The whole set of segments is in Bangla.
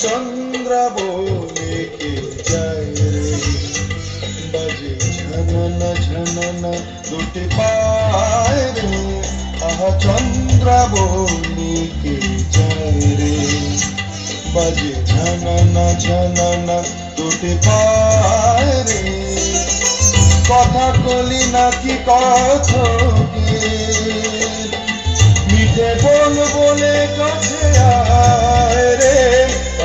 চন্দ্রাবনে কে যায় রে, বাজে ঝননা ঝননা দুটি পায় রে, আহা চন্দ্রাবনে কে যায় রে, বাজে ঝননা ঝননা দুটি পায় রে। কথা কলি নাকি কথকে, মিঠে বল বলে কাছে আয় রে,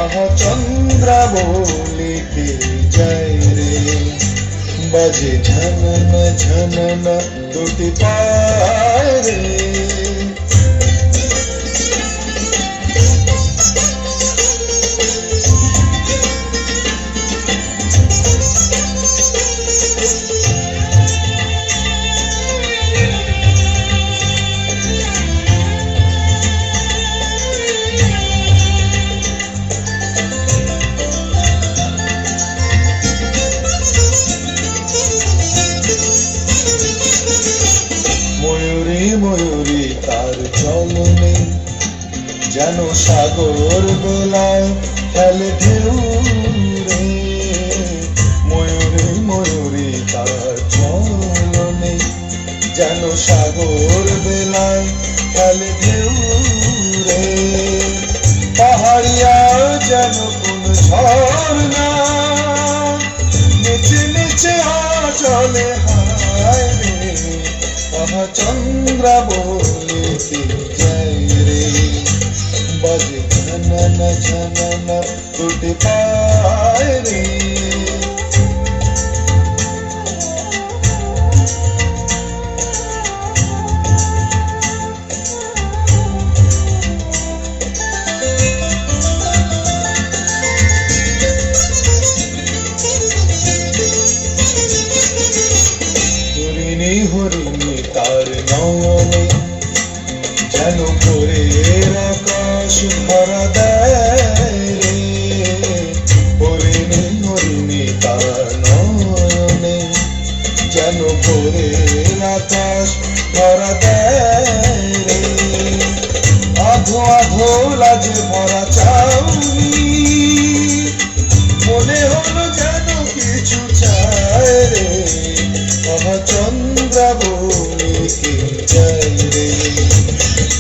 আহা চন্দ্রাবনে কে যায় রে, বাজে ঝননা ঝননা দুটি পায় রে। ময়ূরী তার চলনে যেন সাগর বেলায় খেলে ঢেউ রে, ময়ূরী তার চলনে যেন সাগর বেলায় খেলে ঢেউ রে, পাহাড়িয়া যেন কোন ঝর্ণা নিচে নিচে চলে হায় রে, আহা চন্দ্রাবনে কে যায় রে, বাজে ঝননা ঝননা দুটি পায় রে। হরিণী তার নয়নে যেন ভোরের আকাশ ভরা দেয় রে, হরিণী তার নয়নে যেন ভোরের আকাশ ভরা দেয় রে, আধো আধো লাজে ভরা চাউনি মনে হলো যেন কিছু চায় রে, আহা চন্দ্রাবনে কে যায় রে,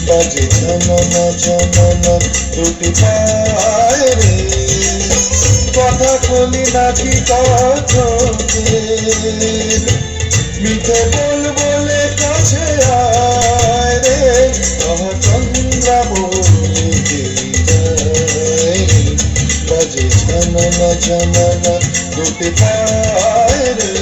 বাজে ঝননা ঝননা দুটি পায় রে। কথা কলি নাকি কথকে, মিঠে বল বলে কাছে আয় রে, আহা চন্দ্রাবনে কে যায় রে, বাজে ঝননা ঝননা দুটি পায় রে।